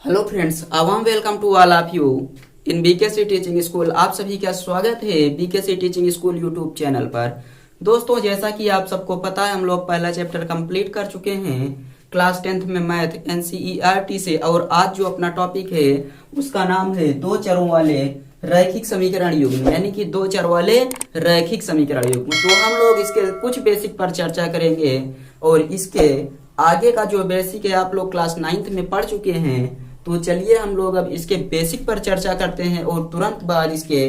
Hello friends, अवाम welcome to all of you in BKC teaching school. आप सभी का स्वागत है BKC teaching school YouTube channel पर। दोस्तों, जैसा कि आप सबको पता है, हम लोग पहला चैप्टर कंप्लीट कर चुके हैं क्लास 10th में मैथ एनसीईआरटी से। और आज जो अपना टॉपिक है उसका नाम है दो चरों वाले रैखिक समीकरण युग्म, यानी कि दो चर वाले रैखिक समीकरण युग्म। तो हम लोग इसके कुछ बेसिक पर चर्चा करेंगे और इसके आगे का जो बेसिक है आप लोग क्लास 9th में पढ़ चुके हैं। तो चलिए हम लोग अब इसके बेसिक पर चर्चा करते हैं और तुरंत बाद इसके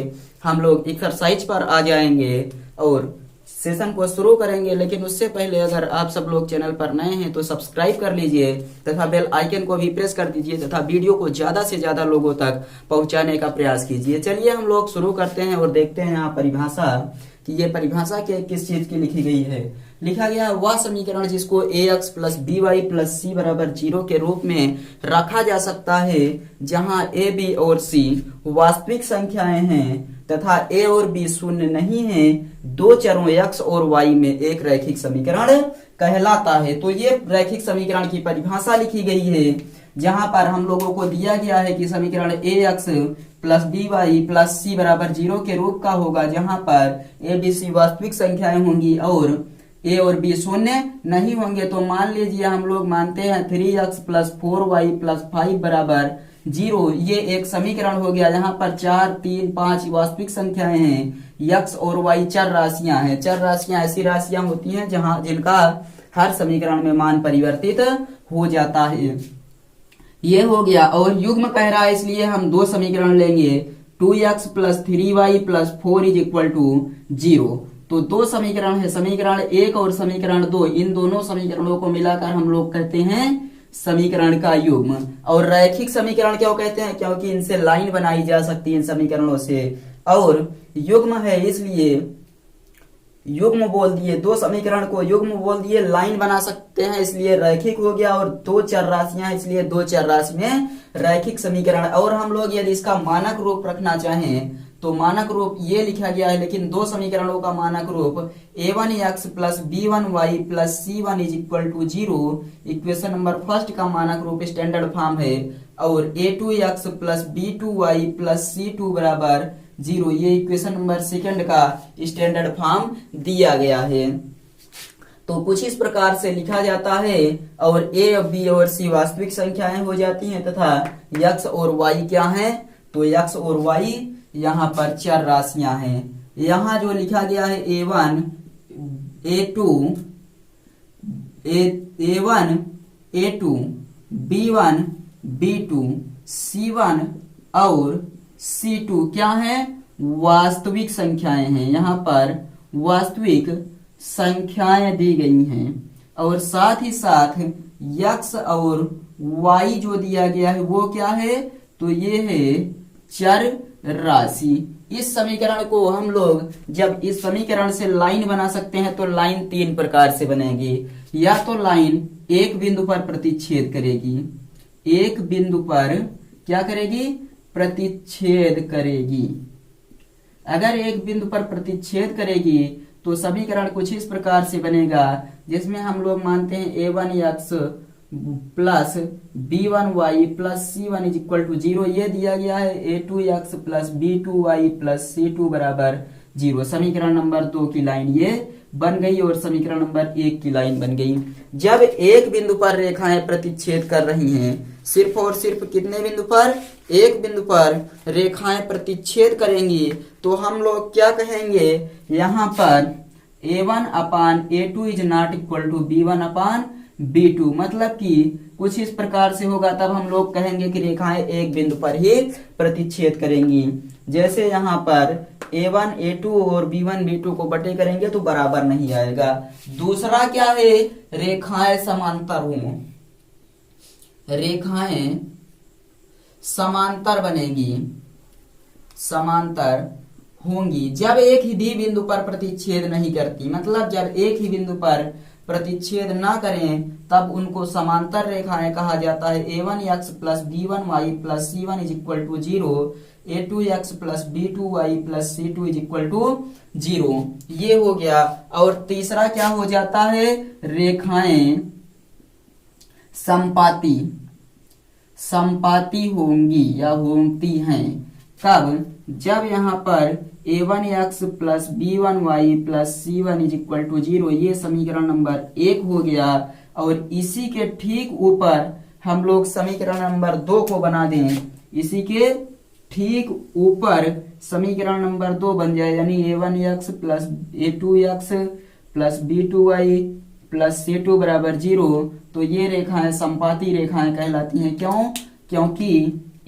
हम लोग एक्सरसाइज पर आ जाएंगे और सेशन को शुरू करेंगे। लेकिन उससे पहले अगर आप सब लोग चैनल पर नए हैं तो सब्सक्राइब कर लीजिए तथा बेल आइकन को भी प्रेस कर दीजिए तथा वीडियो को ज्यादा से ज्यादा लोगों तक पहुंचाने का प्रयास कीजिए। चलिए हम लोग शुरू करते हैं और देखते हैं यहाँ परिभाषा कि ये परिभाषा किस चीज की लिखी गई है। लिखा गया वह समीकरण जिसको ax plus B Y plus C बराबर 0 के रूप में रखा जा सकता है, जहां a, b और c वास्तविक संख्याएं हैं तथा a और b शून्य नहीं है। दो चरों x और y में एक रैखिक समीकरण कहलाता है। तो ये रैखिक समीकरण की परिभाषा लिखी गई है, जहां पर हम लोगों को दिया गया है कि समीकरण ax plus B Y plus C बराबर 0 के रूप का होगा, जहां पर a, b, c वास्तविक संख्याएं होंगी और a और b शून्य नहीं होंगे। तो मान लीजिए हम लोग मानते हैं 3x प्लस 4y प्लस 5 बराबर 0। ये एक समीकरण हो गया। यहाँ पर 4, 3, 5 वास्तविक संख्याएं हैं। x और y चर राशियां हैं। चर राशियां ऐसी राशियां होती हैं जहां जिनका हर समीकरण में मान परिवर्तित हो जाता है। ये हो गया। और युग्म कह रहा है, इसलिए हम दो समीकरण लेंगे। 2x plus 3y plus 4 is equal to 0। तो दो समीकरण है, समीकरण 1 और समीकरण 2। इन दोनों समीकरणों को मिलाकर हम लोग कहते हैं समीकरण का युग्म। और रैखिक समीकरण क्यों कहते हैं? क्योंकि इनसे लाइन बनाई जा सकती है इन समीकरणों से। और युग्म है इसलिए युग्म बोल दिए, दो समीकरण को युग्म बोल दिए। लाइन बना सकते हैं इसलिए रैखिक हो गया। और दो चर राशियां इसलिए दो चर राशि में रैखिक समीकरण। और हम लोग यदि इसका मानक रूप रखना चाहें तो मानक रूप ये लिखा गया है, लेकिन दो समीकरणों का मानक रूप a1x plus b1y plus c1 is equal to 0 equation number first का मानक रूप स्टैंडर्ड फॉर्म है। और a2x plus b2y plus c2 बराबर 0 ये इक्वेशन नंबर सेकंड का स्टैंडर्ड फॉर्म दिया गया है। तो कुछ इस प्रकार से लिखा जाता है। और a, b और c वास्तविक संख्याएं हो जाती हैं तथा x और y क्या है? तो x और y यहाँ पर चर राशियां हैं। यहाँ जो लिखा गया है a1, a2, a2, b1, b2, c1 और c2 क्या है? वास्तविक संख्याएं हैं। यहाँ पर वास्तविक संख्याएं दी गई हैं। और साथ ही साथ x और y जो दिया गया है वो क्या है? तो ये है चर राशि। इस समीकरण को हम लोग जब इस समीकरण से लाइन बना सकते हैं तो लाइन तीन प्रकार से बनेगी। या तो लाइन एक बिंदु पर प्रतिच्छेद करेगी, एक बिंदु पर क्या करेगी? प्रतिच्छेद करेगी। अगर एक बिंदु पर प्रतिच्छेद करेगी तो समीकरण कुछ इस प्रकार से बनेगा, जिसमें हम लोग मानते हैं a1x plus b1y plus c1 is equal to 0। ये दिया गया है a2x plus b2y plus c2 बराबर 0। समीकरण नंबर 2 की लाइन ये बन गई और समीकरण नंबर 1 की लाइन बन गई। जब एक बिंदु पर रेखाएं प्रतिच्छेद कर रही हैं, सिर्फ और सिर्फ कितने बिंदु पर? एक बिंदु पर रेखाएं प्रतिच्छेद करेंगी, तो हम लोग क्या कहेंगे? यहाँ पर a1 upon a2 is not equal to b1 upon b2। मतलब कि कुछ इस प्रकार से होगा। तब हम लोग कहेंगे कि रेखाएं एक बिंदु पर ही प्रतिच्छेद करेंगी। जैसे यहाँ पर a1 a2 और b1 b2 को बटे करेंगे तो बराबर नहीं आएगा। दूसरा क्या है? रेखाएं समांतर हों, रेखाएं समांतर बनेगी, समांतर होंगी जब एक ही भी बिंदु पर प्रतिच्छेद नहीं करती। मतलब जब एक ही बिंदु पर प्रतिच्छेद ना करें तब उनको समांतर रेखाएं कहा जाता है। a1x plus b1y plus c1 is equal to 0, a2x plus b2y plus c2 is equal to 0। ये हो गया। और तीसरा क्या हो जाता है? रेखाएं संपाती। संपाती होंगी या होती हैं। कब? जब यहाँ पर a1x plus b1y plus c1 is equal to 0, ये समीकरण नंबर 1 हो गया। और इसी के ठीक ऊपर हम लोग समीकरण नंबर 2 को बना दें। इसी के ठीक ऊपर समीकरण नंबर 2 बन जाए, यानी a1x plus a2x plus b2y plus c2 बराबर 0। तो ये रेखाएं संपाती रेखाएं कहलाती हैं। क्यों? क्योंकि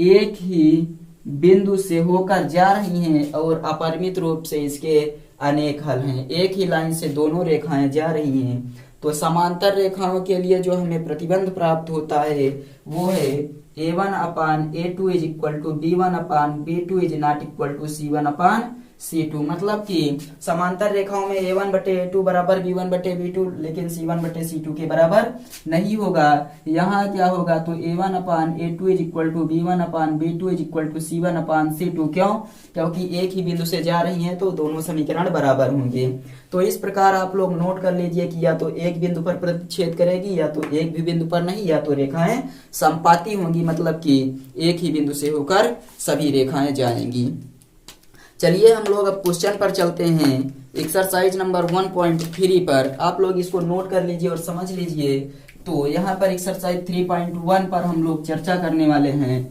एक ही बिंदु से होकर जा रही हैं और अपरिमित रूप से इसके अनेक हल हैं। एक ही लाइन से दोनों रेखाएं जा रही हैं। तो समांतर रेखाओं के लिए जो हमें प्रतिबंध प्राप्त होता है वो है a1 upon a2 is equal to b1 upon b2 is not equal to c1 upon c2। मतलब कि समांतर रेखाओं में a1 बटे a2 बराबर b1 बटे b2, लेकिन c1 बटे c2 के बराबर नहीं होगा। यहाँ क्या होगा? तो a1 upon a2 is equal to b1 upon b2 is equal to c1 upon c2। क्यों? क्योंकि एक ही बिंदु से जा रही हैं तो दोनों समीकरण बराबर होंगे। तो इस प्रकार आप लोग नोट कर लीजिए कि या तो एक बिंदु पर प्रतिच्छेद करेगी या तो एक भी बिंदु पर नहीं, या तो रेखाएं संपाती होंगी, मतलब कि एक ही बिंदु से होकर सभी रेखाएं जाएंगी। चलिए हम लोग अब क्वेश्चन पर चलते हैं। एक्सरसाइज नंबर 1.3 पर आप लोग इसको नोट कर लीजिए और समझ लीजिए। तो यहाँ पर एक्सरसाइज 3.1 पर हम लोग चर्चा करने वाले हैं।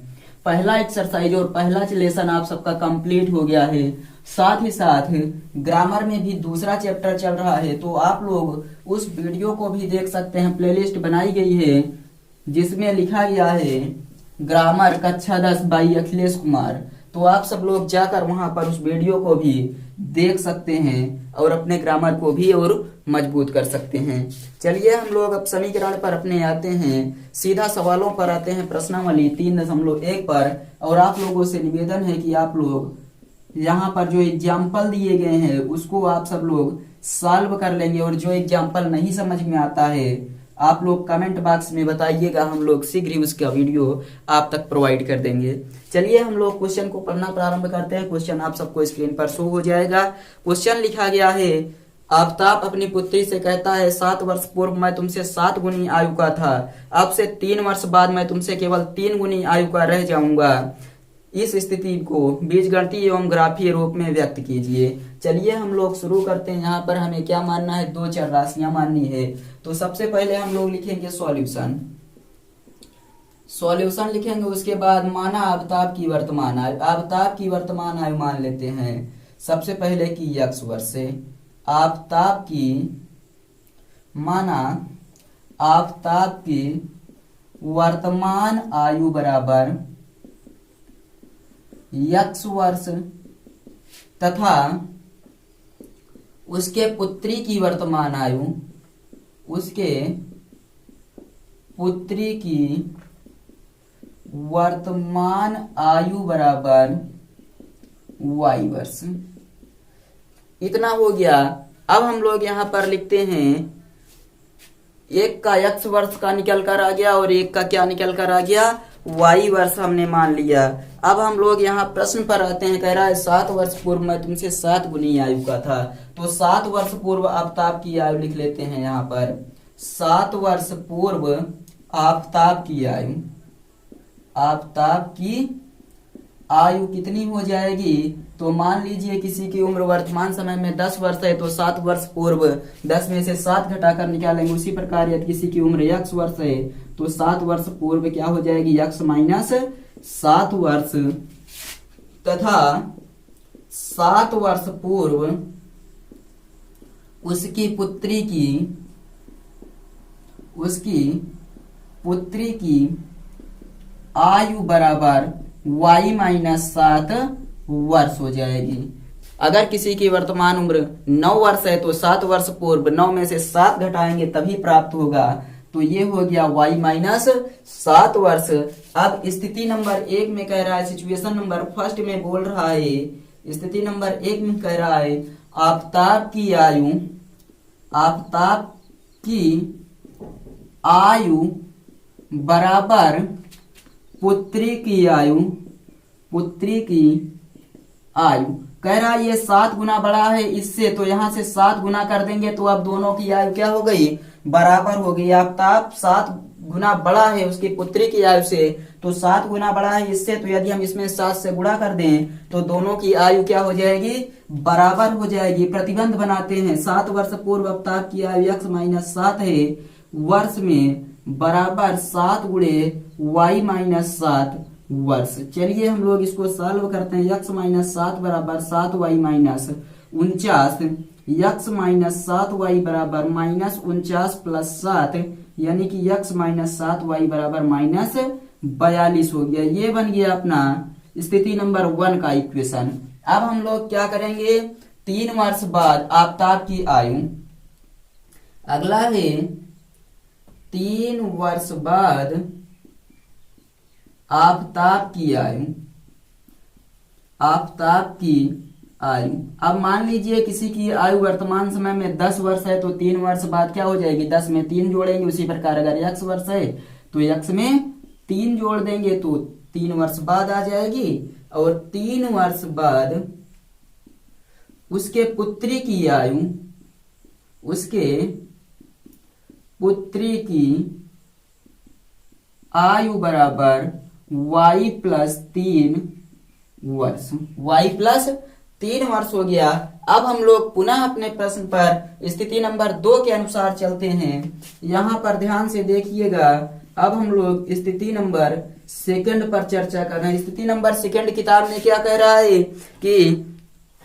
पहला एक्सरसाइज और पहला लेसन आप सबका कंप्लीट हो गया है। साथ ही साथ ग्रामर में भी दूसरा चैप्टर चल रहा है, तो आप लोग उस वीडियो को भी देख सकते हैं। प्लेलिस्ट बनाई गई है जिसमें लिखा गया है ग्रामर कक्षा 10 बाई अखिलेश कुमार। तो आप सब लोग जाकर वहां पर उस वीडियो को भी देख सकते हैं और अपने ग्रामर को भी और मजबूत कर सकते हैं। चलिए हम लोग अब समीकरण पर अपने आते हैं, सीधा सवालों पर आते हैं। प्रश्नावली 3.1 पर। और आप लोगों से निवेदन है कि आप लोग यहाँ पर जो एग्जाम्पल दिए गए हैं उसको आप सब लोग सॉल्व कर लेंगे, और जो एग्जाम्पल नहीं समझ में आता है आप लोग कमेंट बॉक्स में बताइएगा, हम लोग शीघ्र ही उसका वीडियो आप तक प्रोवाइड कर देंगे। चलिए हम लोग क्वेश्चन को पढ़ना प्रारंभ करते हैं। क्वेश्चन आप सबको स्क्रीन पर शो हो जाएगा। क्वेश्चन लिखा गया है, आफ्ताब अपनी पुत्री से कहता है 7 वर्ष पूर्व मैं तुमसे 7 गुनी आयु का था, अब से 3 वर्ष बाद मैं तुमसे केवल 3 गुनी आयु का रह जाऊंगा। इस स्थिति को बीजगणितीय एवं ग्राफीय रूप में व्यक्त कीजिए। चलिए हम लोग शुरू करते हैं। यहाँ पर हमें क्या मानना है? 2 चर राशियां माननी है। तो सबसे पहले हम लोग लिखेंगे सॉल्यूशन। सॉल्यूशन लिखेंगे, उसके बाद माना आफ्ताब की वर्तमान आयु। आफ्ताब की वर्तमान आयु मान लेते हैं सबसे पहले की x वर्ष से। आफ्ताब की माना आफ्ताब की वर्तमान आयु बराबर x वर्ष तथा उसके पुत्री की वर्तमान आयु, उसके पुत्री की वर्तमान आयु बराबर y वर्ष। इतना हो गया। अब हम लोग यहाँ पर लिखते हैं, एक का x वर्ष का निकल कर आ गया और एक का क्या निकल कर आ गया? y वर्ष हमने मान लिया। अब हम लोग यहाँ प्रश्न पर आते हैं। कह रहा है 7 वर्ष पूर्व मैं तुमसे 7 गुनी आयु का था। तो 7 वर्ष पूर्व आफ्ताब की आयु लिख लेते हैं। यहाँ पर 7 वर्ष पूर्व आफ्ताब की आयु, आफ्ताब की आयु कितनी हो जाएगी? तो मान लीजिए किसी की उम्र वर्तमान समय में 10 वर्ष है, तो 7 वर्ष पूर्व 10 में से 7 घटाकर निकालेंगे। उसी प्रकार यदि किसी की उम्र x वर्ष है तो 7 वर्ष पूर्व क्या हो जाएगी? x माइनस 7 वर्ष तथा 7 वर्ष पूर्व उसकी पुत्री की आयु बराबर y माइनस 7 वर्ष हो जाएगी। अगर किसी की वर्तमान उम्र 9 वर्ष है तो 7 वर्ष पूर्व 9 में से 7 घटाएंगे तभी प्राप्त होगा। तो ये हो गया y माइनस 7 वर्ष। अब स्थिति नंबर 1 में कह रहा है, सिचुएशन नंबर फर्स्ट में बोल रहा है, स्थिति नंबर 1 में कह रहा है आफ्ताब की आयु बराबर पुत्री की आयु कह रहा है ये 7 गुना बड़ा है इससे, तो यहां से 7 गुना कर देंगे तो अब दोनों की आयु क्या हो गई? बराबर होगी, आफताब 7 गुना बड़ा है उसकी पुत्री की आयु से, तो 7 गुना बड़ा है इससे, तो यदि हम इसमें 7 से गुणा कर दें तो दोनों की आयु क्या हो जाएगी, बराबर हो जाएगी। प्रतिबंध बनाते हैं, 7 वर्ष पूर्व आफताब की आयु x माइनस 7 है वर्ष में, बराबर 7 गुणे y माइनस 7 वर्ष। चलिए हम लोग इसको सॉल्व करते हैं। x माइनस 7 बराबर 7y minus 49, x minus 7y बराबर माइनस 49 प्लस 7, यानी कि x माइनस 7y बराबर माइनस 42 हो गया। ये बन गया अपना स्थिति नंबर 1 का इक्वेशन। अब हम लोग क्या करेंगे, 3 वर्ष बाद आफताब की आयु, अगला है 3 वर्ष बाद आफताब की आयु, आफताब की आयु। अब मान लीजिए किसी की आयु वर्तमान समय में 10 वर्ष है, तो 3 वर्ष बाद क्या हो जाएगी, 10 में 3 जोड़ेंगे। उसी प्रकार अगर x वर्ष है तो x में 3 जोड़ देंगे तो 3 वर्ष बाद आ जाएगी। और 3 वर्ष बाद उसके पुत्री की आयु, उसके पुत्री की आयु बराबर y प्लस 3 वर्ष, y प्लस 3 वर्ष हो गया। अब हम लोग पुनः अपने प्रश्न पर स्थिति नंबर 2 के अनुसार चलते हैं। यहाँ पर ध्यान से देखिएगा, अब हम लोग स्थिति नंबर 2 पर चर्चा कर रहे हैं। स्थिति नंबर 2 किताब में क्या कह रहा है कि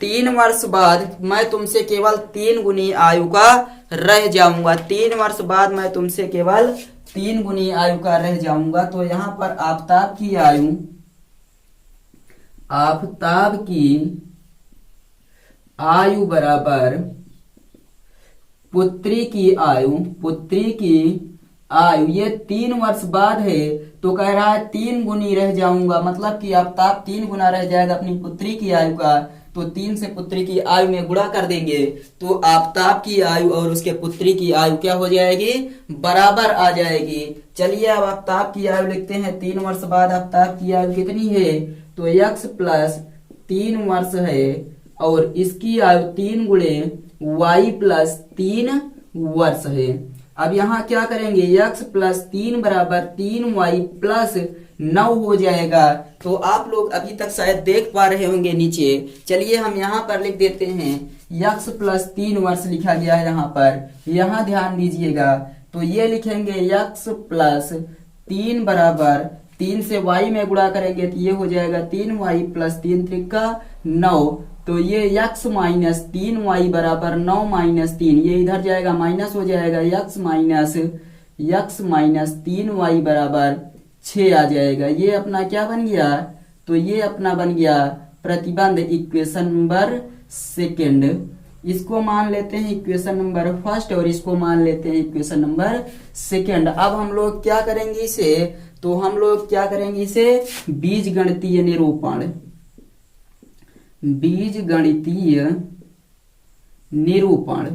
3 वर्ष बाद मैं तुमसे केवल 3 गुनी आयु का रह जाऊंगा, 3 वर्ष बाद मैं तुमसे केवल 3 गुनी आयु का रह जाऊंगा। तो यहाँ पर आफताब की आयु, आफताब की आयु बराबर पुत्री की आयु, पुत्री की आयु, ये 3 वर्ष बाद है तो कह रहा है 3 गुनी रह जाऊंगा, मतलब कि आफताब 3 गुना रह जाएगा अपनी पुत्री की आयु का। तो 3 से पुत्री की आयु में गुणा कर देंगे तो आफताब की आयु और उसके पुत्री की आयु क्या हो जाएगी, बराबर आ जाएगी। चलिए अब आफताब की आयु लिखते हैं। 3 वर्ष बाद आफताब की आयु कितनी है, तो x प्लस 3 वर्ष है और इसकी आयु 3 गुणे y प्लस 3 वर्ष है। अब यहाँ क्या करेंगे, x प्लस 3 बराबर 3y प्लस 9 हो जाएगा। तो आप लोग अभी तक शायद देख पा रहे होंगे नीचे। चलिए हम यहाँ पर लिख देते हैं, x प्लस 3 वर्ष लिखा गया है यहाँ पर, यहाँ ध्यान दीजिएगा। तो ये लिखेंगे x प्लस 3 बराबर 3 से y में गुणा करेंगे तो ये हो जाएगा 3y प्लस 3 त्रिका 9। तो ये x माइनस 3y बराबर 9 माइनस 3, ये इधर जाएगा माइनस हो जाएगा, x माइनस 3y बराबर 6 आ जाएगा। ये अपना क्या बन गया, तो ये अपना बन गया प्रतिबंध इक्वेशन नंबर 2। इसको मान लेते हैं इक्वेशन नंबर 1 और इसको मान लेते हैं इक्वेशन नंबर 2। अब हम लोग क्या करेंगे इसे, तो हम लोग क्या करेंगे इसे बीजगणितीय निरूपण, बीजगणितीय निरूपण,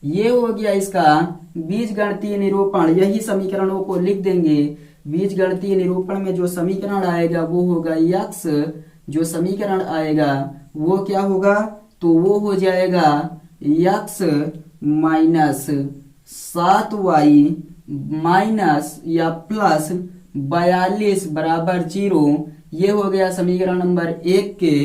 ये हो गया इसका बीजगणितीय निरूपण। यही समीकरणों को लिख देंगे। बीजगणितीय निरूपण में जो समीकरण आएगा वो होगा x, जो समीकरण आएगा वो क्या होगा, तो वो हो जाएगा x माइनस 7y माइनस या प्लस 42 बराबर 0। ये हो गया समीकरण नंबर 1 के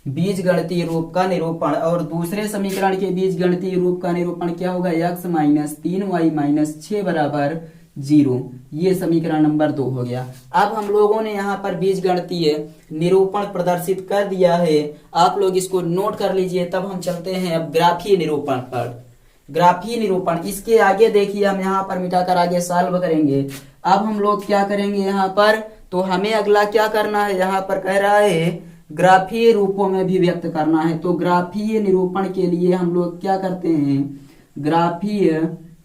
बीजगणितीय रूप का निरूपण। और दूसरे समीकरण के बीजगणितीय रूप का निरूपण क्या होगा, x माइनस 3y माइनस 6 बराबर 0। ये समीकरण नंबर 2 हो गया। अब हम लोगों ने यहाँ पर बीजगणितीय निरूपण प्रदर्शित कर दिया है, आप लोग इसको नोट कर लीजिए। तब हम चलते हैं अब ग्राफीय निरूपण पर। ग्राफीय निरूपण, इसके आगे देखिए हम यहाँ पर मिटाकर आगे सॉल्व करेंगे। अब हम लोग क्या करेंगे यहाँ पर, तो हमें अगला क्या करना है, यहाँ पर कह रहा है ग्राफीय रूपों में भी व्यक्त करना है। तो ग्राफीय निरूपण के लिए हम लोग क्या करते हैं, ग्राफीय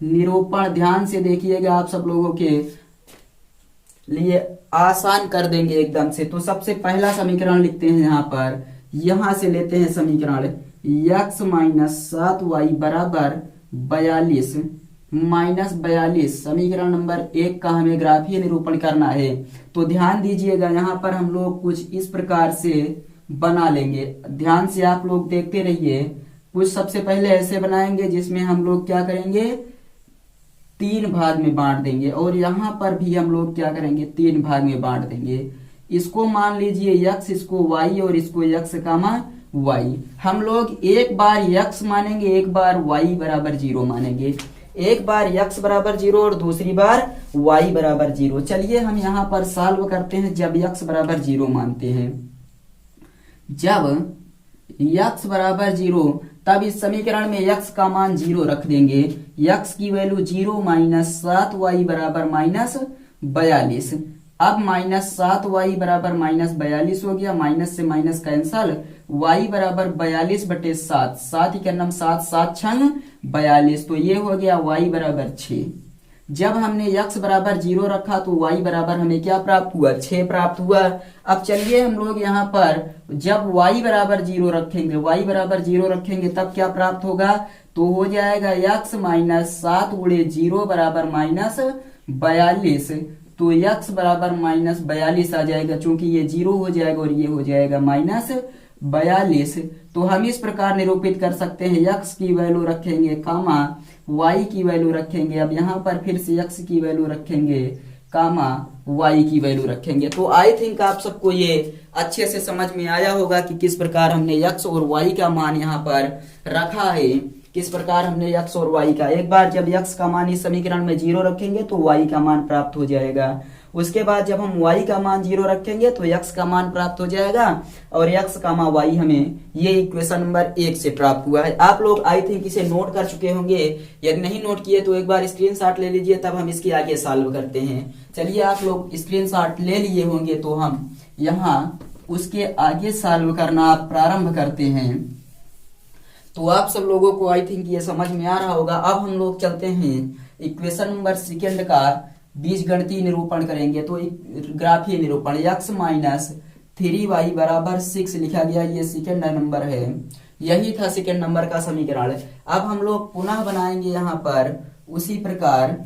निरूपण ध्यान से देखिएगा, आप सब लोगों के लिए आसान कर देंगे एकदम से। तो सबसे पहला समीकरण लिखते हैं यहाँ पर, यहां से लेते हैं समीकरण x माइनस 7y बराबर 42 माइनस 42। समीकरण नंबर 1 का हमें ग्राफीय निरूपण करना है। तो ध्यान दीजिएगा, यहाँ पर हम लोग कुछ इस प्रकार से बना लेंगे। ध्यान से आप लोग देखते रहिए। कुछ सबसे पहले ऐसे बनाएंगे जिसमें हम लोग क्या करेंगे, 3 भाग में बांट देंगे, और यहां पर भी हम लोग क्या करेंगे, 3 भाग में बांट देंगे। इसको मान लीजिए x, इसको y और इसको x कामा y। हम लोग एक बार x मानेंगे, एक बार y बराबर 0 मानेंगे, एक बार x बराबर 0 और दूसरी बार y बराबर 0। चलिए हम यहाँ पर सॉल्व करते हैं। जब x बराबर 0 मानते हैं, जब x बराबर 0, तब इस समीकरण में x का मान 0 रख देंगे। x की वैल्यू 0 माइनस 7y बराबर माइनस 42। अब माइनस 7y बराबर माइनस 42 हो गया, माइनस से माइनस कैंसल, y बराबर 42/7, 7 ही करना 7, 7 छंग 42, तो ये हो गया y बराबर 6। जब हमने x बराबर 0 रखा तो y बराबर हमें क्या प्राप्त हुआ, 6 प्राप्त हुआ। अब चलिए हम लोग यहाँ पर जब y बराबर 0 रखेंगे, y बराबर 0 रखेंगे तब क्या प्राप्त होगा, तो हो जाएगा x माइनस 7 गुणे 0 बराबर माइनस 42। तो x बराबर माइनस 42 आ जाएगा, चूंकि ये 0 हो जाएगा और ये हो जाएगा माइनस 42। तो हम इस प्रकार निरूपित कर सकते हैं, x की वैल्यू रखेंगे कामा y की वैल्यू रखेंगे, अब यहाँ पर फिर से x की वैल्यू रखेंगे कामा y की वैल्यू रखेंगे। तो आई थिंक आप सबको ये अच्छे से समझ में आया होगा कि किस प्रकार हमने x और y का मान यहाँ पर रखा है, किस प्रकार हमने x और y का। एक बार जब x का मान इस समीकरण में 0 रखेंगे तो y का मान प्राप्त हो जाएगा। उसके बाद जब हम y का मान 0 रखेंगे तो x का मान प्राप्त हो जाएगा, और x कामा y हमें ये इक्वेशन नंबर 1 से प्राप्त हुआ है। आप लोग आई थिंक इसे नोट कर चुके होंगे, यदि नहीं नोट किए तो एक बार स्क्रीनशॉट ले लीजिए, तब हम इसके आगे सॉल्व करते हैं। चलिए आप लोग स्क्रीनशॉट ले लिए होंगे तो हम यहाँ उसके आगे सॉल्व करना प्रारंभ करते हैं। तो आप सब लोगों को आई थिंक ये समझ में आ रहा होगा। अब हम लोग चलते हैं इक्वेशन नंबर 2 का बीजगणितीय निरूपण करेंगे। तो ग्राफीय निरूपण, x माइनस 3y बराबर 6 लिखा गया, ये सेकंड नंबर है, यही था सेकंड नंबर का समीकरण। अब हम लोग पुनः बनाएंगे यहाँ पर उसी प्रकार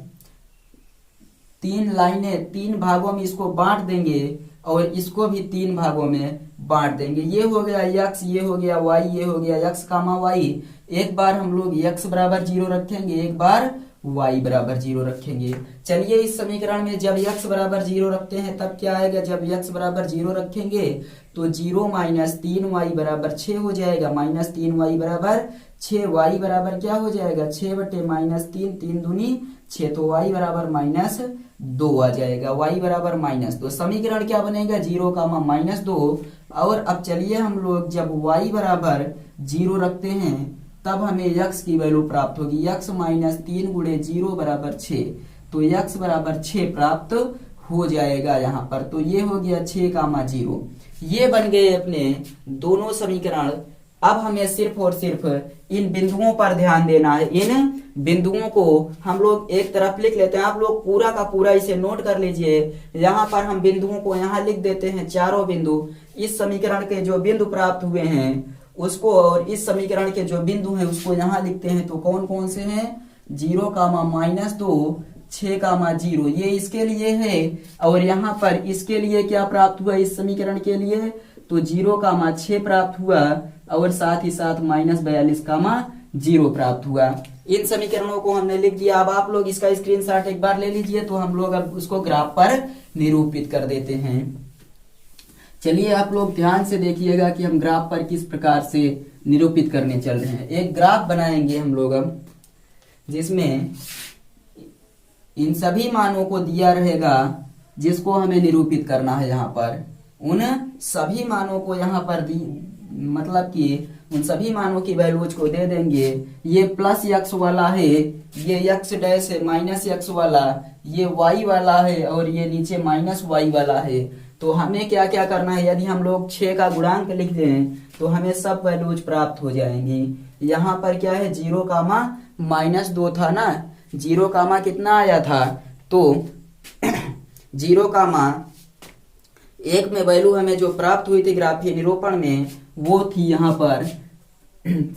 3 लाइनें, 3 भागों में इसको बांट देंगे और इसको भी 3 भागों में बांट देंगे। ये हो गया x, ये हो गया y, ये हो गया x कामा y। एक बार हम लोग x बराबर 0 रखेंगे, एक बार y बराबर 0 रखेंगे। चलिए इस समीकरण में जब x बराबर 0 रखते हैं तब क्या आएगा, जब x बराबर 0 रखेंगे तो 0 माइनस 3y बराबर 6 हो जाएगा, माइनस 3y बराबर 6, y बराबर क्या हो जाएगा, 6 बटे माइनस 3, 3 दूनी 6, तो y बराबर माइनस 2 आ जाएगा, y बराबर माइनस 2। समीकरण क्या बनेगा, 0 कामा माइनस 2। और अब चलिए हम लोग जब y बराबर 0 रखते हैं तब हमें x की वैल्यू प्राप्त होगी, x माइनस 3 गुणे 0 बराबर 6, तो x बराबर 6 प्राप्त हो जाएगा यहाँ पर। तो ये हो गया 6 कामा 0, ये बन गए अपने दोनों समीकरण। अब हमें सिर्फ और सिर्फ इन बिंदुओं पर ध्यान देना है। इन बिंदुओं को हम लोग एक तरफ लिख लेते हैं, आप लोग पूरा का पूरा इसे नोट कर लीजिए। यहाँ पर हम बिंदुओं को यहाँ लिख देते हैं, चारों बिंदु। इस समीकरण के जो बिंदु प्राप्त हुए हैं उसको, और इस समीकरण के जो बिंदु हैं उसको यहाँ लिखते हैं। तो कौन कौन से हैं, 0 कामा माइनस 2, 6 कामा 0, ये इसके लिए है। और यहाँ पर इसके लिए क्या प्राप्त हुआ, इस समीकरण के लिए तो 0 कामा 6 प्राप्त हुआ, और साथ ही साथ माइनस 42 कामा 0 प्राप्त हुआ। इन समीकरणों को हमने लिख दिया। अब आप लोग इसका स्क्रीनशॉट एक बार ले लीजिए, तो हम लोग अब उसको ग्राफ पर निरूपित कर देते हैं। चलिए आप लोग ध्यान से देखिएगा कि हम ग्राफ पर किस प्रकार से निरूपित करने चल रहे हैं। एक ग्राफ बनाएंगे हम लोग अब, जिसमें इन सभी मानों को दिया रहेगा जिसको हमें निरूपित करना है। यहाँ पर उन सभी मानों को यहाँ पर मतलब कि उन सभी मानों की वैल्यूज को दे देंगे। ये प्लस x वाला है, ये x डैश है, माइनस x वाला, ये y वाला है, और ये नीचे माइनस y वाला है। तो हमें क्या क्या करना है, यदि हम लोग 6 का गुणांक लिख दें तो हमें सब वैल्यूज प्राप्त हो जाएंगी। यहाँ पर क्या है, 0 कामा माइनस 2 था ना, 0 कामा कितना आया था, तो 0 कामा 1 में वैल्यू हमें जो प्राप्त हुई थी ग्राफीय निरूपण में, वो थी यहाँ पर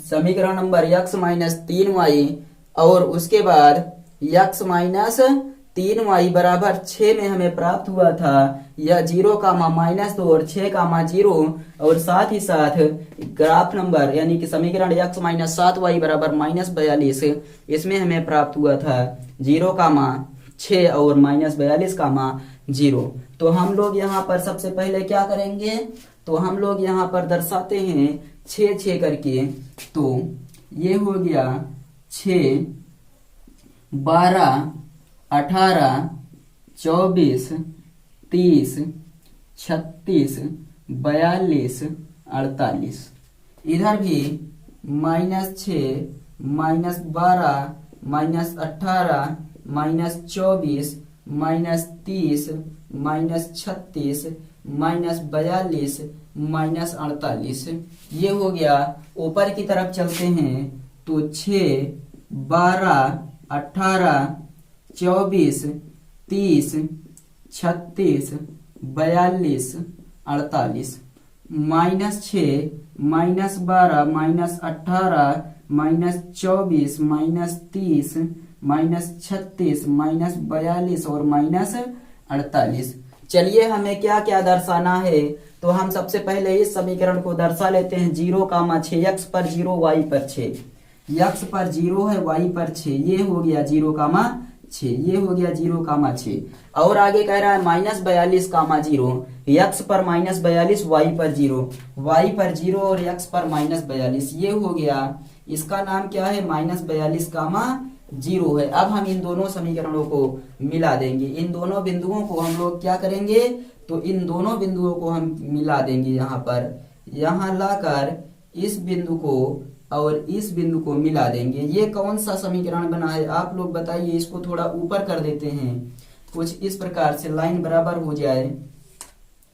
समीकरण नंबर x माइनस 3y, और उसके बाद x माइनस 3y बराबर 6 में हमें प्राप्त हुआ था। यह 0 कामा -2 और 6 कामा 0 और साथ ही साथ ग्राफ नंबर यानी कि समीकरण x माइनस 7y बराबर -42 इसमें हमें प्राप्त हुआ था 0 कामा 6 और -42 कामा 0। तो हम लोग यहाँ पर सबसे पहले क्या करेंगे, तो हम लोग यहाँ पर दर्शाते हैं 6 करके। तो ये हो गया 6, 12, 18, 24, 30, 36, 42, 48। इधर भी -6, -12, -18, -24, -30, -36, -42, -48। ये हो गया। ऊपर की तरफ चलते हैं तो 6, 12, 18, 24, 30, 36, 42, 48। -6, -12, -18, -24, -30, -36, -42 और -48। चलिए हमें क्या क्या दर्शाना है, तो हम सबसे पहले इस समीकरण को दर्शा लेते हैं 0 कामा 6, x पर 0 y पर 6। x पर 0 है, y पर 6, ये हो गया 0 कामा 6, ये हो गया 0 कामा 6। और आगे कह रहा है -42 कामा 0, x पर -42, y पर 0, y पर 0 और x पर -42, ये हो गया। इसका नाम क्या है, -42 कामा 0 है। अब हम इन दोनों समीकरणों को मिला देंगे। इन दोनों बिंदुओं को हम लोग क्या करेंगे, तो इन दोनों बिंदुओं को हम मिला देंगे। यहाँ पर यहाँ लाकर इस बिंदु को और इस बिंदु को मिला देंगे। ये कौन सा समीकरण बना है आप लोग बताइए। इसको थोड़ा ऊपर कर देते हैं, कुछ इस प्रकार से लाइन बराबर हो जाए।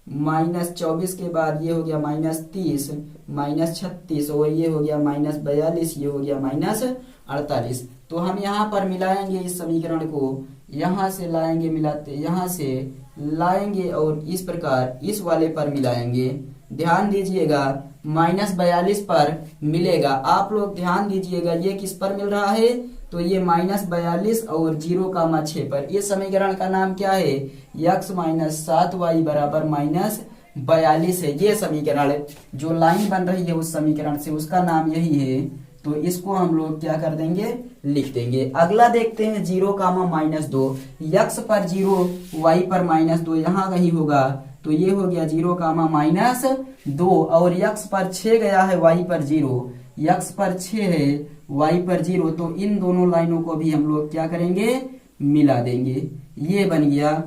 -24 के बाद ये हो गया -30, -36 और ये हो गया -42, ये हो गया -48। तो हम यहाँ पर मिलाएंगे इस समीकरण को, यहाँ से लाएंगे मिलाते, यहाँ से लाएंगे और इस प्रकार इस वाले पर मिलाएंगे। ध्यान दीजिएगा -42 पर मिलेगा। आप लोग ध्यान दीजिएगा ये किस पर मिल रहा है, तो ये -42 और 0 कामा 6 पर। इस समीकरण का नाम क्या है, x माइनस 7y बराबर -42 है। ये समीकरण जो लाइन बन रही है उस समीकरण से, उसका नाम यही है। तो इसको हम लोग क्या कर देंगे, लिख देंगे। अगला देखते हैं 0 कामा -2, x पर 0 y पर -2 यहाँ कहीं होगा, तो ये हो गया 0 कामा -2 और x पर 6 गया है, y पर 0, x पर 6 है, y पर 0। तो इन दोनों लाइनों को भी हम लोग क्या करेंगे, मिला देंगे। ये बन गया।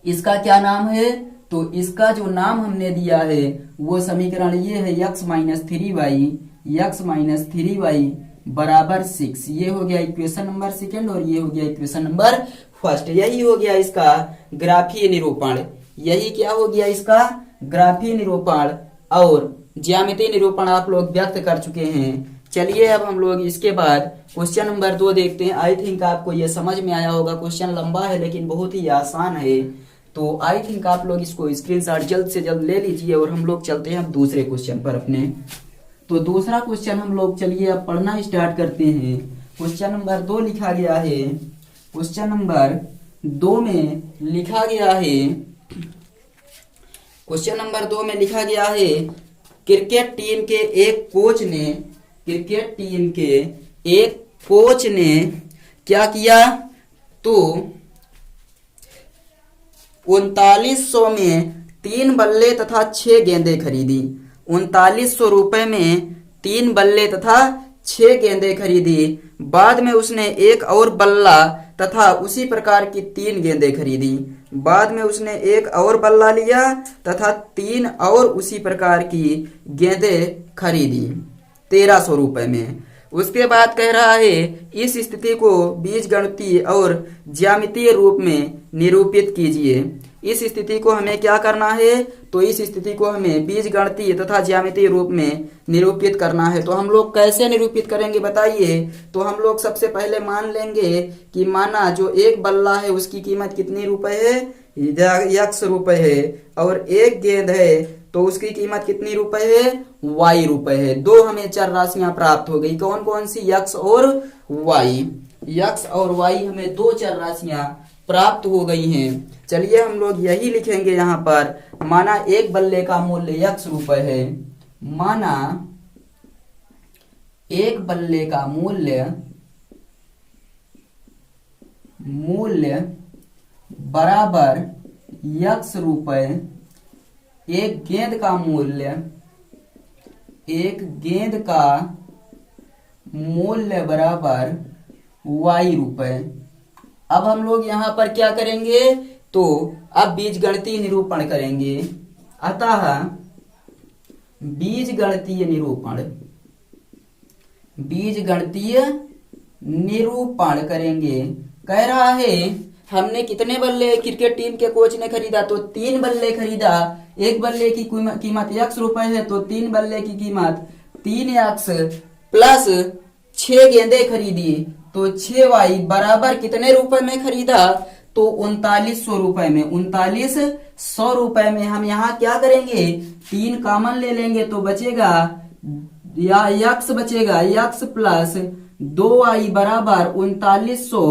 इसका क्या नाम है, तो इसका जो नाम हमने दिया है वो समीकरण ये है x माइनस 3y बराबर 6। ये हो गया इक्वेशन नंबर 2 और ये हो गया इक्वेशन नंबर 1। यही हो गया इसका ग्राफीय निरूपण। यही क्या हो गया इसका ग्राफीय निरूपण और ज्यामितीय निरूपण आप लोग व्यक्त कर चुके हैं। चलिए अब हम लोग इसके बाद क्वेश्चन नंबर 2 देखते हैं। आई थिंक आपको ये समझ में आया होगा। क्वेश्चन लंबा है लेकिन बहुत ही आसान है, तो आई थिंक आप लोग इसको स्क्रीनशॉट जल्द से जल्द ले लीजिए और हम लोग चलते हैं अब दूसरे क्वेश्चन पर अपने। तो दूसरा क्वेश्चन हम लोग चलिए अब पढ़ना स्टार्ट करते हैं। क्वेश्चन नंबर 2 लिखा गया है। क्वेश्चन नंबर 2 में लिखा गया है, क्वेश्चन नंबर 2 में लिखा गया है क्रिकेट टीम के एक कोच ने क्या किया, तो 3900 में 3 बल्ले तथा 6 गेंदें खरीदी। 3900 रुपए में 3 बल्ले तथा 6 गेंदें खरीदी। बाद में उसने एक और बल्ला तथा उसी प्रकार की 3 गेंदें खरीदी। बाद में उसने एक और बल्ला लिया तथा 3 और उसी प्रकार की गेंदें खरीदी 1300 रुपए में। उसके बाद कह रहा है इस स्थिति को बीजगणितीय और ज्यामितीय रूप में निरूपित कीजिए। इस स्थिति को हमें क्या करना है, तो इस स्थिति को हमें बीजगणितीय तथा ज्यामितीय रूप में निरूपित करना है। तो हम लोग कैसे निरूपित करेंगे बताइए। तो हम लोग सबसे पहले मान लेंगे कि माना जो एक बल्ला है उसकी कीमत कितनी रुपए है, x रुपए है, और एक गेंद है तो उसकी कीमत कितनी रुपए है, y रुपए है। दो हमें चर राशियां प्राप्त हो गई, कौन कौन सी, x और y। यक्स और वाई हमें दो चर राशियां प्राप्त हो गई हैं। चलिए हम लोग यही लिखेंगे यहाँ पर, माना एक बल्ले का मूल्य यक्स रुपए है, माना एक बल्ले का मूल्य बराबर यक्स रुपए, एक गेंद का मूल्य बराबर वाई रुपए। अब हम लोग यहाँ पर क्या करेंगे, तो अब बीजगणितीय निरूपण करेंगे। अतः बीजगणितीय निरूपण करेंगे। कह रहा है हमने कितने बल्ले क्रिकेट टीम के कोच ने खरीदा, तो 3 बल्ले खरीदा। एक बल्ले की कीमत यक्स रुपए है, तो 3 बल्ले की कीमत 3 यक्स प्लस 6 गेंदे खरीदी, तो 6 वाई बराबर कितने रुपए में खरीदा, तो 3900 रुपए में। 3900 रुपए में हम यहाँ क्या करेंगे, 3 कॉमन ले लेंगे, तो बचेगा या यक्स बचेगा, यक्स प्लस 2 बराबर 3900,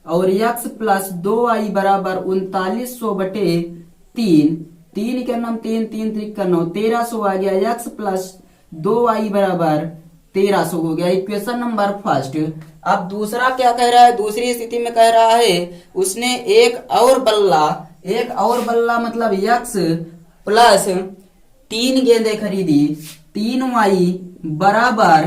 और यक्स प्लस 2 बराबर 3900 बटे 3, 3 के नाम 3, 3 3 9, 1300 आ गया। यक्स प्लस 2 बराबर 1300 हो गया, इक्वेशन नंबर फर्स्ट। अब दूसरा क्या कह रहा है, दूसरी स्थिति में कह रहा है उसने एक और बल्ला मतलब यक्स प्लस 3 गेंदे खरीदी, 3 बराबर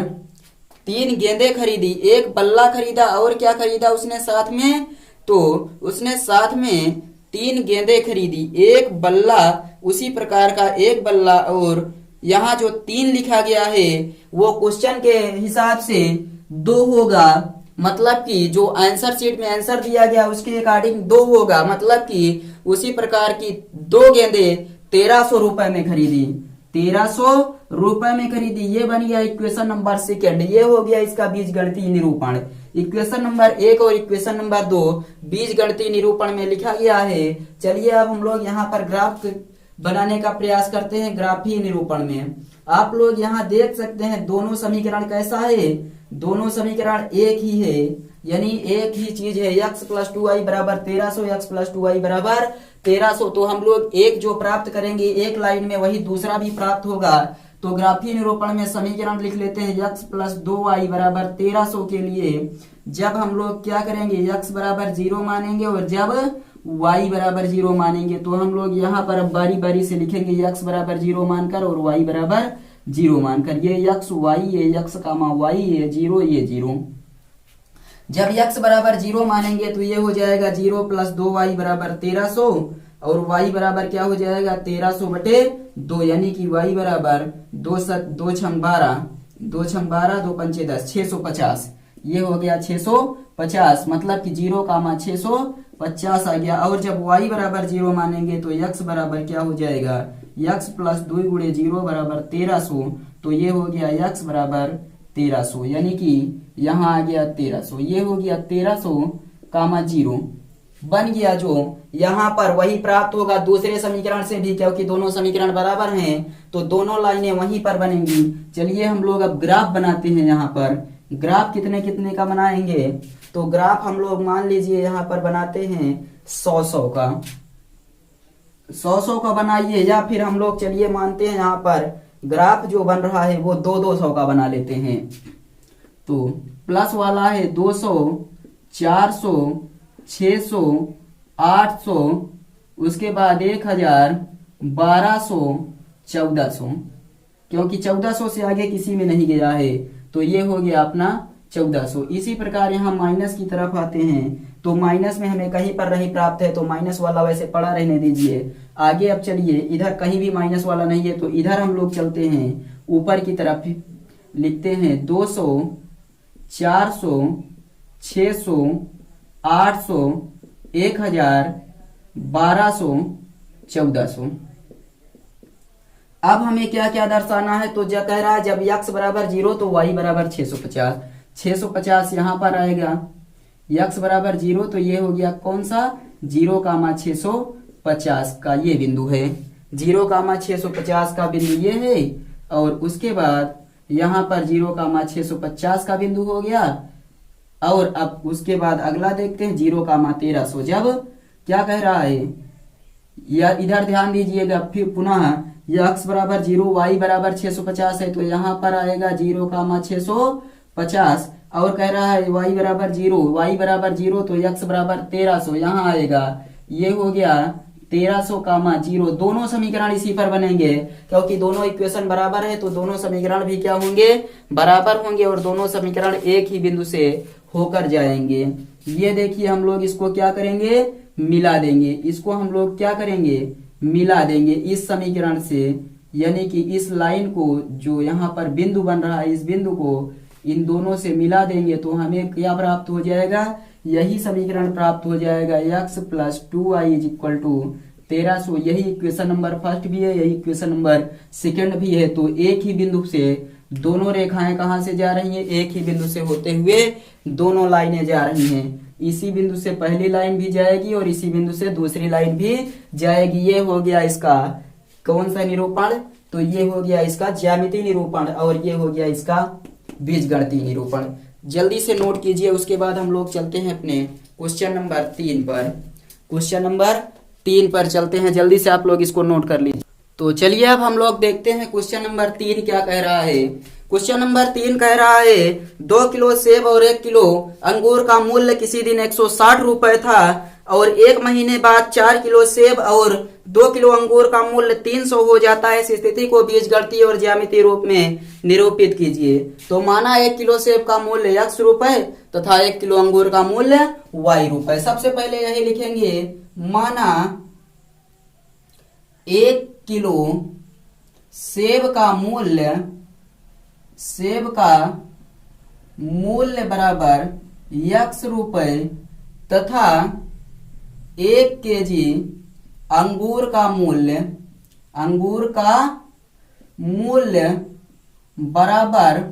3 गेंदे खरीदी। एक बल्ला खरीदा और क्या खरीदा उसने साथ में, तो उसने साथ में 3 गेंदे खरीदी, एक बल्ला, उसी प्रकार का एक बल्ला, और यहाँ जो 3 लिखा गया है वो क्वेश्चन के हिसाब से 2 होगा, मतलब कि जो आंसर शीट में आंसर दिया गया उसके अकॉर्डिंग 2 होगा, मतलब कि उसी प्रकार की 2 गेंदे 1300 रुपए में खरीदी, 1300 रुपए में खरीदी। ये बन गया इक्वेशन नंबर सेकंड। ये हो गया इसका बीजगणितीय निरूपण। इक्वेशन नंबर 1 और इक्वेशन नंबर 2 बीजगणितीय निरूपण में लिखा गया है। चलिए अब हम लोग यहाँ पर ग्राफ बनाने का प्रयास करते हैं ग्राफीय निरूपण में। आप लोग यहाँ देख सकते हैं दोनों समीकरण कैसा है, दोनों समीकरण एक ही है, यानी एक ही चीज है। x प्लस 2y बराबर 1300, x प्लस 2y बराबर 1300। तो हम लोग एक जो प्राप्त करेंगे एक लाइन में वही दूसरा भी प्राप्त होगा। तो ग्राफीय निरूपण में समीकरण लिख लेते हैं x प्लस 2y बराबर 1300 के लिए जब हम लोग क्या करेंगे, x बराबर 0 मानेंगे और जब y बराबर 0 मानेंगे, तो हम लोग यहाँ पर अब बारी बारी से लिखेंगे x बराबर 0 मानकर और y बराबर 0 मानकर। ये x y, ये x कामा y, ये 0, ये 0। जब x बराबर 0 मानेंगे तो ये हो जाएगा 0 प्लस 2y बराबर 1300 और y बराबर क्या हो जाएगा 1300 बटे 2, यानी कि y बराबर 2 छंग 12, 2 छंग 12, 2 पंचे 10, 650। ये हो गया 650, मतलब कि 0 कामा 650 आ गया। और जब y बराबर 0 मानेंगे तो x बराबर क्या हो जाएगा, x प्लस 2 गुणे 0 बराबर 1300। तो ये हो गया x बराबर 1300, यानी कि यहाँ आ गया 1300। ये हो गया 1300 कामा 0 बन गया, जो यहाँ पर वही प्राप्त होगा दूसरे समीकरण से भी, क्योंकि दोनों समीकरण बराबर हैं तो दोनों लाइनें वहीं पर बनेंगी। चलिए हम लोग अब ग्राफ बनाते हैं। यहाँ पर ग्राफ कितने कितने का बनाएंगे, तो ग्राफ हम लोग मान लीजिए यहाँ पर बनाते हैं 100 का, 100 का बनाइए, या फिर हम लोग चलिए मानते हैं यहाँ पर ग्राफ जो बन रहा है वो 200 का बना लेते हैं। तो प्लस वाला है 200, 400, 600, 800, उसके बाद 1000, 1200, 1400, क्योंकि 1400 से आगे किसी में नहीं गया है, तो ये हो गया अपना 1400। इसी प्रकार यहाँ माइनस की तरफ आते हैं तो माइनस में हमें कहीं पर नहीं प्राप्त है, तो माइनस वाला वैसे पड़ा रहने दीजिए। आगे अब चलिए, इधर कहीं भी माइनस वाला नहीं है तो इधर हम लोग चलते हैं, ऊपर की तरफ लिखते हैं 200, 400, 600, 800, 1000, 1200, 1400। अब हमें क्या क्या दर्शाना है, तो जो कह रहा है जब x बराबर 0 तो y बराबर 650, 650 यहाँ पर आएगा। x बराबर 0 तो ये हो गया कौन सा, 0 कामा 650 का ये बिंदु है, 0 कामा 650 का बिंदु ये है। और उसके बाद यहाँ पर 0 कामा 650 का बिंदु हो गया, और अब उसके बाद अगला देखते हैं 0,1300। जब क्या कह रहा है, या इधर ध्यान दीजिएगा, फिर पुनः यह x बराबर 0 y बराबर 650 है, तो यहाँ पर आएगा 0,650 और कह रहा है y बराबर 0 तो x बराबर 1300 यहाँ आएगा। ये हो गया 1300,0। दोनों समीकरण इसी पर बनेंगे, क्योंकि दोनों इक्वेशन बराबर है तो दोनों समीकरण भी क्या होंगे, बराबर होंगे और दोनों समीकरण एक ही बिंदु से होकर जाएंगे। ये देखिए हम लोग इसको क्या करेंगे, मिला देंगे। इसको हम लोग क्या करेंगे, मिला देंगे इस समीकरण से, यानी कि इस लाइन को जो यहाँ पर बिंदु बन रहा है, इस बिंदु को इन दोनों से मिला देंगे तो हमें क्या प्राप्त हो जाएगा, यही समीकरण प्राप्त हो जाएगा, x plus 2y is equal to 1300। यही इक्वेशन नंबर फर्स्ट भी है, यही इक्वेशन नंबर सेकंड भी है। तो एक ही बिंदु से दोनों रेखाएं कहां से जा रही हैं, एक ही बिंदु से होते हुए दोनों लाइनें जा रही हैं। इसी बिंदु से पहली लाइन भी जाएगी और इसी बिंदु से दूसरी लाइन भी जाएगी। ये हो गया इसका कौन सा निरूपण, तो ये हो गया इसका ज्यामितीय निरूपण और ये हो गया इसका बीजगणितीय निरूपण। जल्दी से नोट कीजिए, उसके बाद हम लोग चलते हैं अपने क्वेश्चन नंबर 3 पर। क्वेश्चन नंबर 3 पर चलते हैं, जल्दी से आप लोग इसको नोट कर लीजिए। तो चलिए अब हम लोग देखते हैं क्वेश्चन नंबर 3 क्या कह रहा है। क्वेश्चन नंबर 3 कह रहा है 2 किलो सेब और 1 किलो अंगूर का मूल्य किसी दिन 160 रुपए था और 1 महीने बाद 4 किलो सेब और 2 किलो अंगूर का मूल्य 300 हो जाता है। इस स्थिति को बीजगणितीय और ज्यामितीय रूप में निरूपित कीजिए। तो माना 1 किलो सेब का मूल्य x रुपए तथा 1 किलो अंगूर का मूल्य y रुपए। सबसे पहले यही लिखेंगे, माना 1 किलो सेब का मूल्य बराबर x रुपए तथा 1 केजी अंगूर का मूल्य बराबर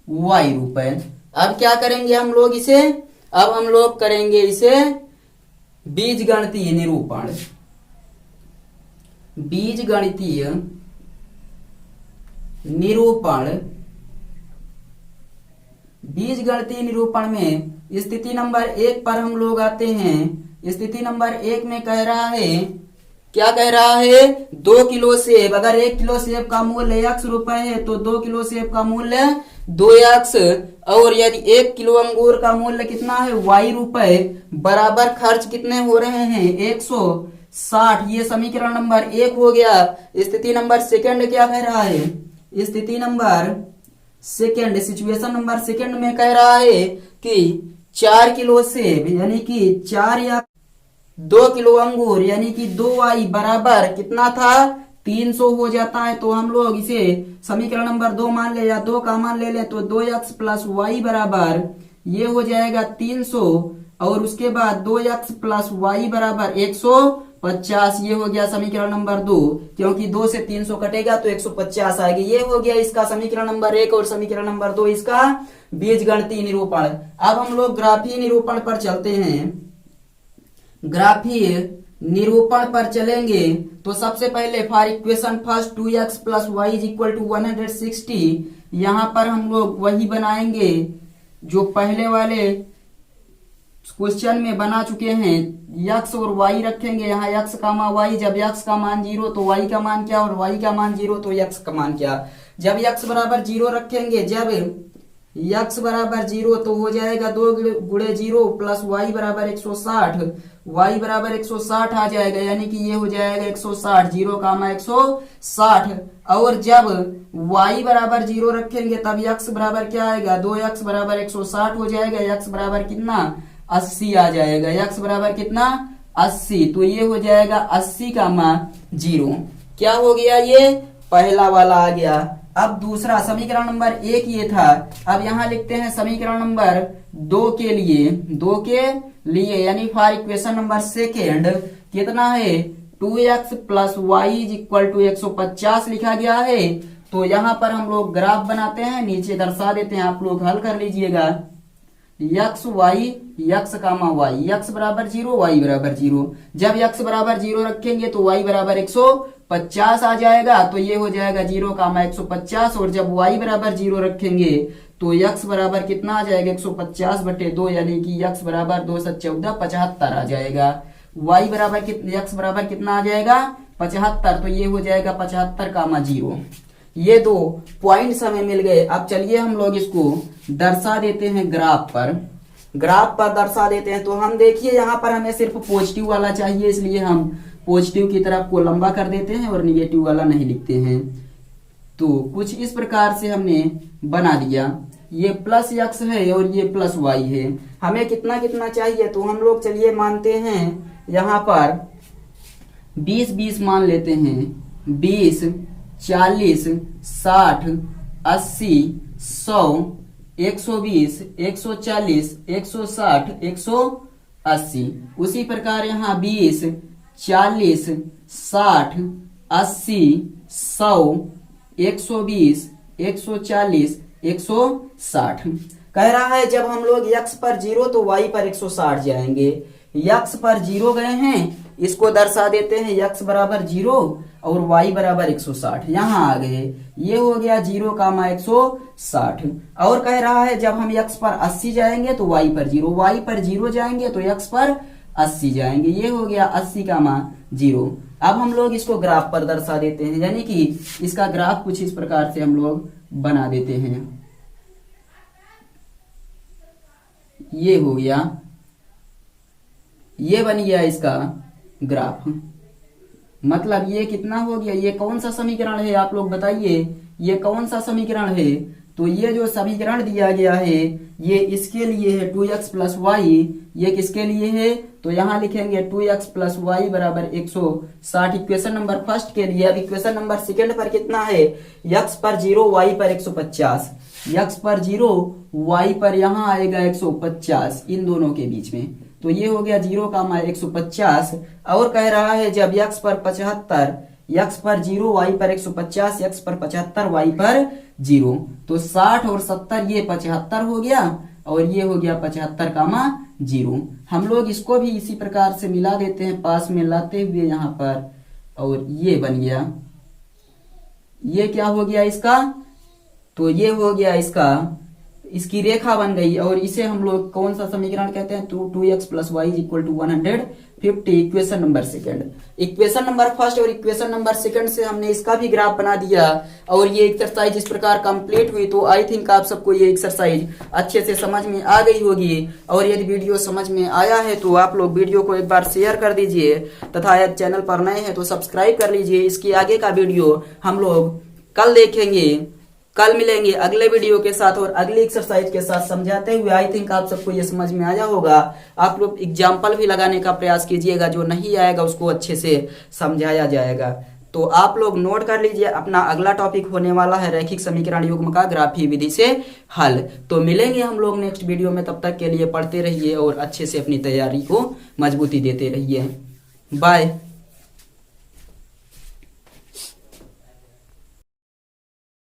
y रुपए। अब क्या करेंगे हम लोग इसे, अब हम लोग करेंगे इसे बीजगणितीय निरूपण। बीजगणितीय निरूपण में स्थिति नंबर 1 पर हम लोग आते हैं। स्थिति नंबर 1 में कह रहा है, क्या कह रहा है, 2 किलो सेब, अगर 1 किलो सेब का मूल्य x रुपए है तो 2 किलो सेब का मूल्य 2x, और यदि 1 किलो अंगूर का मूल्य कितना है y रुपए, बराबर खर्च कितने हो रहे हैं 160। ये समीकरण नंबर 1 हो गया। स्थिति नंबर सेकंड क्या कह रहा है, स्थिति number second, situation number second में कह रहा है कि 4 किलो सेब यानी कि 4 या 2 किलो अंगूर यानी कि 2y बराबर कितना था 300 हो जाता है। तो हम लोग इसे समीकरण नंबर 2 मान ले या 2 का मान ले लें तो 2x प्लस y बराबर ये हो जाएगा 300 और उसके बाद 2x प्लस y बराबर 150। ये हो गया समीकरण नंबर 2, क्योंकि 2 से 300 कटेगा तो 150 आएगी। ये हो गया इसका समीकरण नंबर 1 और समीकरण नंबर 2 इसका बीजगणितीय निरूपण। अब हम लोग ग्राफीय निरूपण पर चलते हैं। ग्राफीय निरूपण पर चलेंगे तो सबसे पहले for equation first 2x plus y is equal to 160, यहाँ पर हम लोग वही बनाएंगे जो पहले वाले क्वेश्चन में बना चुके हैं। x और y रखेंगे यहाँ, x का मान y, जब x का मान 0 तो y का मान क्या और y का मान 0 तो x का मान क्या। जब x बराबर 0 रखेंगे, जब x बराबर 0 तो हो जाएगा 2 गुणे 0 प्लस y बराबर 160, y बराबर 160 आ जाएगा, यानी कि ये हो जाएगा 160, 0 का मान 160। और जब y बराबर 0 रखेंगे तब x बराबर क्या आएगा, 2x बराबर 160 हो जाएगा, x बराबर कितना 80 आ जाएगा, x बराबर कितना 80। तो ये हो जाएगा 80 का मान 0। क्या हो गया, ये पहला वाला आ गया। अब दूसरा समीकरण नंबर 1 ये था। अब यहाँ लिखते हैं समीकरण नंबर 2 के लिए यानी फॉर इक्वेशन नंबर सेकेंड कितना है 2x plus y is equal to 150 लिखा गया है। तो यहाँ पर हम लोग ग्राफ बनाते हैं, नीचे दर्शा देते हैं, आप लोग हल कर लीजिएगा। X Y x comma y, x बराबर 0 वाई बराबर 0। जब यक्स बराबर 0 रखेंगे तो वाई बराबर 150 आ जाएगा, तो ये हो जाएगा 0 कामा 150। और जब वाई बराबर 0 रखेंगे तो यक्स बराबर कितना आ जाएगा 150/2, यानी कि यक्स बराबर 2 × 14 75 आ जाएगा। वाई बराबर यक्स बराबर कितना आ जाएगा 75, तो ये हो जाएगा 75, 0। ये दो पॉइंट्स हमें मिल गए। अब चलिए हम लोग इसको दर्शा देते हैं ग्राफ पर। ग्राफ पर दर्शा देते हैं तो हम देखिए यहाँ पर हमें सिर्फ पॉजिटिव वाला चाहिए, इसलिए हम पॉजिटिव की तरफ को लंबा कर देते हैं और निगेटिव वाला नहीं लिखते हैं। तो कुछ इस प्रकार से हमने बना दिया। ये प्लस यक्स है और ये प्लस वाई है। हमें कितना कितना चाहिए, तो हम लोग चलिए मानते हैं यहाँ पर 20 मान लेते हैं। 20, 40, 60, 80, 100, 120, 140, 160, 180। उसी प्रकार यहाँ 20, 40, 60, 80, 100, 120, 140, 160। कह रहा है जब हम लोग यक्स पर 0 तो वाई पर 160 जाएंगे। यक्स पर 0 गए हैं, इसको दर्शा देते हैं यक्स बराबर 0 और वाई बराबर 160। यहाँ आ गए, ये हो गया 0 कामा 160। और कह रहा है जब हम यक्स पर 80 जाएंगे तो वाई पर 0, वाई पर 0 जाएंगे तो यक्स पर 80 जाएंगे। ये हो गया 80 कामा 0। अब हम लोग इसको ग्राफ पर दर्शा देते हैं, यानी कि इसका ग्राफ कुछ इस प्रकार से हम लोग बना देते हैं। ये हो गया, ये बन गया इसका ग्राफ। मतलब ये कितना हो गया, ये कौन सा समीकरण है आप लोग बताइए, ये कौन सा समीकरण है। तो ये जो समीकरण दिया गया है ये इसके लिए है 2x + y। ये किसके लिए है, तो यहाँ लिखेंगे 2x + y बराबर 160 इक्वेशन नंबर फर्स्ट के लिए। अब इक्वेशन नंबर सेकंड पर कितना है, x पर 0 y पर 150। x पर 0 y पर यहाँ आएगा 150 इन दोनों के बीच में, तो ये हो गया 0 कामा 150। और कह रहा है जब x पर 75, x पर 0 y पर 150, x पर 75 y पर 0, तो 60 और 70 ये 75 हो गया और ये हो गया 75 कामा 0। हम लोग इसको भी इसी प्रकार से मिला देते हैं पास में लाते हुए यहाँ पर, और ये बन गया। ये क्या हो गया इसका, तो ये हो गया इसका, इसकी रेखा बन गई। और इसे हम लोग कौन सा समीकरण कहते हैं, 2x + y = 150 equation number second. Equation number first और इक्वेशन नंबर सेकंड से हमने इसका भी ग्राफ बना दिया। और ये एक्सरसाइज इस प्रकार कंप्लीट हुई। तो आई थिंक आप सबको ये एक्सरसाइज अच्छे से समझ में आ गई होगी। और यदि वीडियो समझ में आया है तो आप लोग वीडियो को एक बार शेयर कर दीजिए, तथा यदि चैनल पर नए हैं तो सब्सक्राइब कर लीजिए। इसके आगे का वीडियो हम लोग कल देखेंगे। कल मिलेंगे अगले वीडियो के साथ और अगली एक्सरसाइज के साथ समझाते हुए। आई थिंक आप सबको ये समझ में आया होगा। आप लोग एग्जाम्पल भी लगाने का प्रयास कीजिएगा, जो नहीं आएगा उसको अच्छे से समझाया जाएगा। तो आप लोग नोट कर लीजिए, अपना अगला टॉपिक होने वाला है रैखिक समीकरण युग्म का ग्राफीय विधि से हल। तो मिलेंगे हम लोग नेक्स्ट वीडियो में, तब तक के लिए पढ़ते रहिए और अच्छे से अपनी तैयारी को मजबूती देते रहिए। बाय।